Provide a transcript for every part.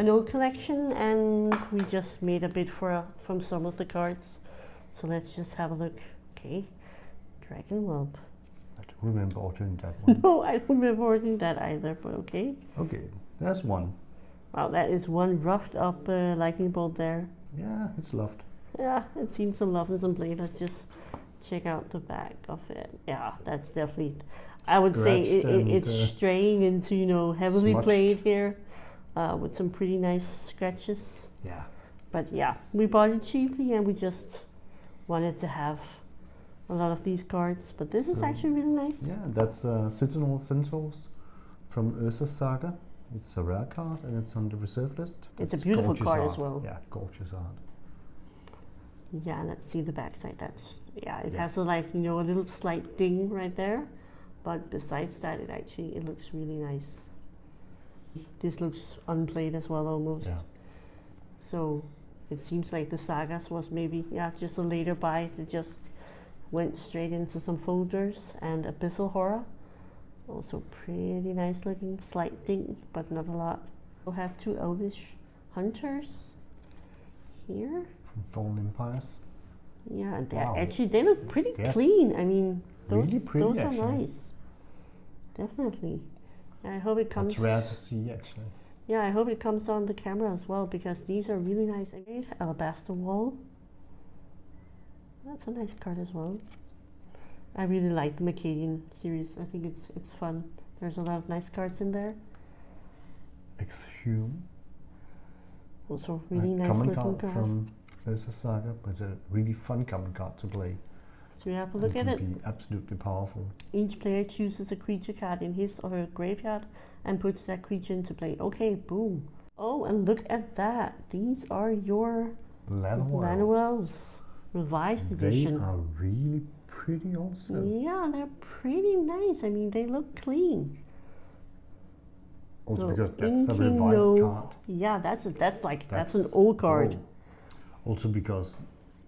an old collection, and we just made a bid from some of the cards. So let's just have a look. Okay, Dragon Whelp. I don't remember ordering that one. No, I don't remember ordering that either, but okay. Okay, there's one. Wow, that is one roughed up lightning bolt there. Yeah, it's loved. Yeah, it seems some love and some play. Let's just check out the back of it. Yeah, that's definitely, I would say it's straying into, you know, heavily smudged. played here with some pretty nice scratches. Yeah. But yeah, we bought it cheaply and we just wanted to have a lot of these cards. But this is actually really nice. Yeah, that's Citadel Centaurs from Urza Saga. It's a rare card and it's on the reserve list. It's a beautiful card art as well. Yeah, gorgeous art. Yeah, let's see the backside. That's, yeah, it has a, like, you know, a little slight ding right there. But besides that, it looks really nice. This looks unplayed as well almost. Yeah. So it seems like the Sagas was maybe, yeah, just a later buy. It just went straight into some folders. And Abyssal Horror, also pretty nice looking, slight ding, but not a lot. We'll have two Elvish Hunters here. From Fallen Empires. Yeah, and actually they look pretty clean. I mean, those, really pretty, those are actually. nice. Definitely. I hope it comes. It's rare to see, actually. Yeah, I hope it comes on the camera as well, because these are really nice. Alabaster Wall. That's a nice card as well. I really like the Mercadian series. I think it's fun. There's a lot of nice cards in there. Exhume. Also really nice common looking card card. from Urza Saga, but it's a really fun common card to play. So we have a look at it. It can be absolutely powerful. Each player chooses a creature card in his or her graveyard and puts that creature into play. Okay, boom. Oh, and look at that. These are your Llanowelves revised edition. They are really pretty also. Yeah, they're pretty nice. I mean, they look clean. Also So because that's a revised card. Yeah, that's an old card. Also because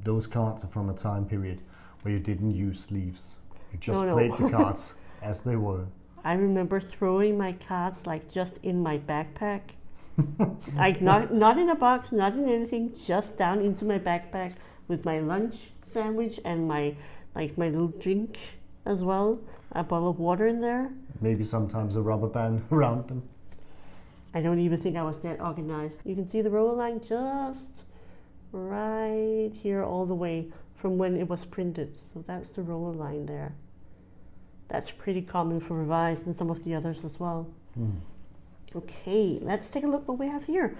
those cards are from a time period where you didn't use sleeves. You just played the cards as they were. I remember throwing my cards like just in my backpack. Like not in a box, not in anything, just down into my backpack with my lunch sandwich and my little drink as well. A bottle of water in there. Maybe sometimes a rubber band around them. I don't even think I was that organized. You can see the roller line just right here all the way from when it was printed. So that's the roller line there. That's pretty common for revised and some of the others as well. Okay, let's take a look what we have here.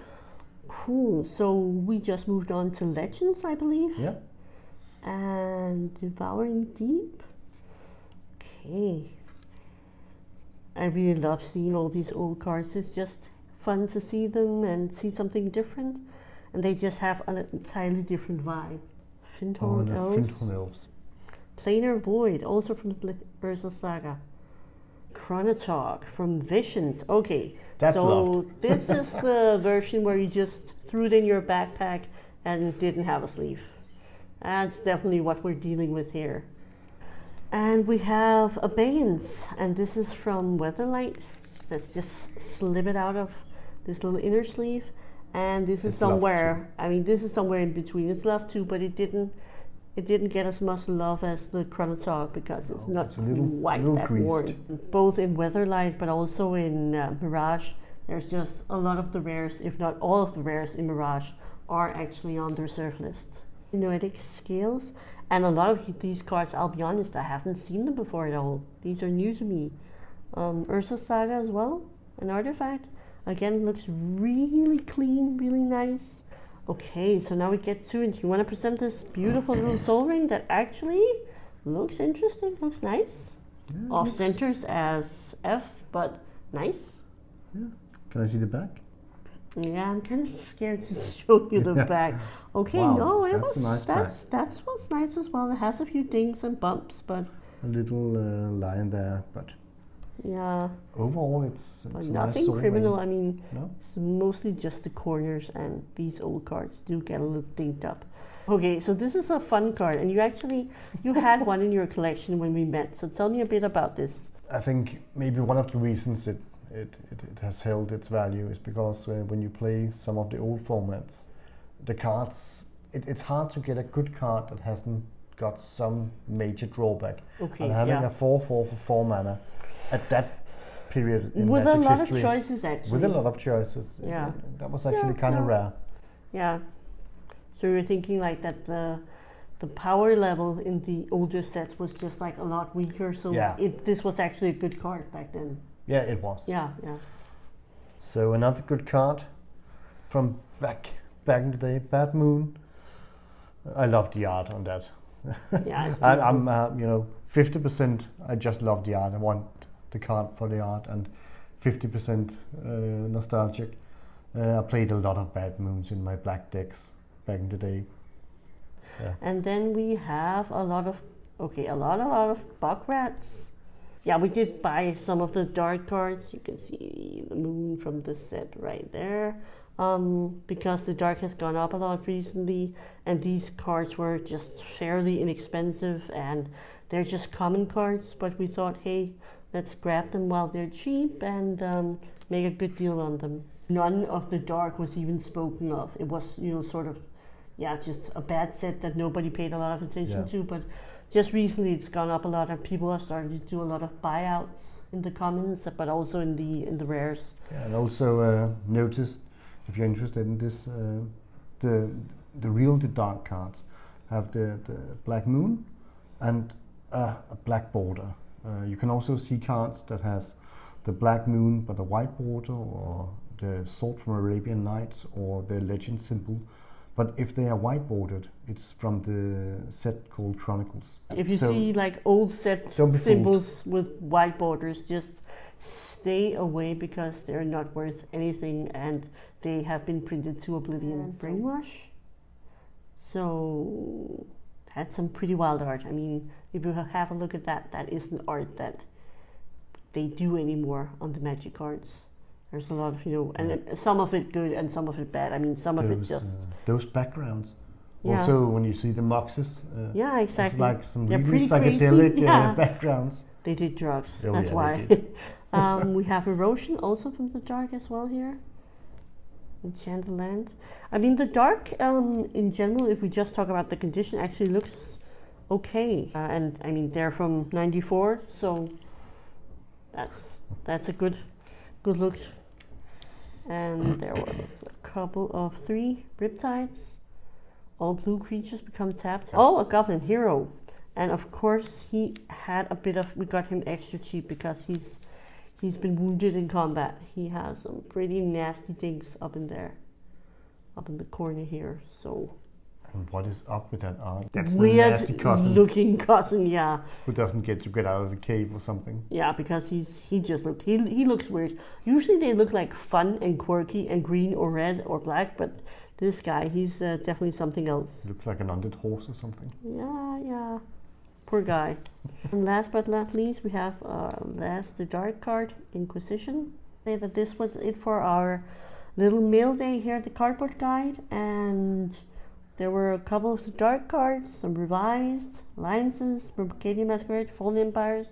Cool, so we just moved on to Legends, I believe. Yeah. And Devouring Deep. Okay. I really love seeing all these old cards. It's just fun to see them and see something different. And they just have an entirely different vibe. Fyndhorn Elves. Planar Void, also from the Urza Saga. Chronotalk from Visions. Okay, that's so loved. This is the version where you just threw it in your backpack and didn't have a sleeve. That's definitely what we're dealing with here. And we have Abeyance, and this is from Weatherlight. Let's just slip it out of this little inner sleeve. And this is somewhere, I mean, this is somewhere in between. It's loved too, but it didn't get as much love as the Chronotalk because it's not quite that worn. Both in Weatherlight, but also in Mirage, there's just a lot of the rares, if not all of the rares in Mirage, are actually on the reserve list. Noetic Scales, and a lot of these cards, I'll be honest, I haven't seen them before at all. These are new to me. Urza Saga as well, an artifact. Again, looks really clean, really nice. Okay, so now we get to it. You want to present this beautiful little soul ring that actually looks interesting, looks nice. Yeah, off centers as F, but nice. Yeah. Can I see the back? Yeah, I'm kind of scared to show you the back. Okay, wow, no, it that's was nice that's what's nice as well. It has a few dings and bumps, but a little line there, but yeah. Overall, it's nothing nice criminal. I mean, it's mostly just the corners, and these old cards do get a little dinged up. Okay, so this is a fun card, and you had one in your collection when we met. So tell me a bit about this. I think maybe one of the reasons it has held its value is because when you play some of the old formats, the cards, it's hard to get a good card that hasn't got some major drawback. Okay, and having yeah. a 4/4 for 4 mana at that period in with Magic's a lot history, of choices actually. with a lot of choices, Yeah. that was actually kind of rare. Yeah. So you're thinking like that the power level in the older sets was just like a lot weaker. So Yeah. this was actually a good card back then. Yeah, it was. Yeah, yeah. So another good card from back in the day, Bad Moon. I love the art on that. Yeah, it's I'm 50% I just love the art. I want the card for the art, and 50% nostalgic. I played a lot of Bad Moons in my black decks back in the day. Yeah. And then we have a lot of bug rats. Yeah, we did buy some of the dark cards. You can see the moon from the set right there. Because the dark has gone up a lot recently, and these cards were just fairly inexpensive, and they're just common cards, but we thought, hey, let's grab them while they're cheap and make a good deal on them. None of the dark was even spoken of. It was, sort of, just a bad set that nobody paid a lot of attention to, but just recently it's gone up a lot, and people are starting to do a lot of buyouts in the commons, but also in the rares. Yeah, and also noticed, if you're interested in this, the dark cards have the black moon and a black border. You can also see cards that has the black moon but a white border, or the sword from Arabian Nights, or the legend symbol. But if they are white bordered, it's from the set called Chronicles. If you see like old set symbols with white borders, just stay away because they're not worth anything and they have been printed to oblivion. Brainwash. So that's some pretty wild art. I mean, if you have a look at that, that isn't art that they do anymore on the Magic cards. There's a lot of, and some of it good and some of it bad. I mean, some of it just... those backgrounds. Yeah. Also, when you see the Moxes, yeah, exactly. It's like some They're really pretty psychedelic backgrounds. They did drugs, Oh, that's yeah, why. they did. We have Erosion also from the dark as well here. Enchanted Land. I mean, the dark in general, if we just talk about the condition, actually looks okay. And I mean, they're from '94, so that's a good look. And there was a couple of 3 Riptides. All blue creatures become tapped. Oh, a Goblin Hero. And of course, he had a bit of, we got him extra cheap because he's been wounded in combat. He has some pretty nasty things up in there, up in the corner here. So. And what is up with that art? That's weird the nasty cousin. Looking cousin, yeah. Who doesn't get to get out of the cave or something. Yeah, because he looks weird. Usually they look like fun and quirky and green or red or black, but this guy, he's definitely something else. Looks like an undead horse or something. Yeah. Poor guy. And last but not least, we have the dark card, Inquisition. Say that this was it for our little mail day here at the Cardboard Guide, and there were a couple of dark cards, some revised, alliances, Mercadian Masks, Fallen Empires,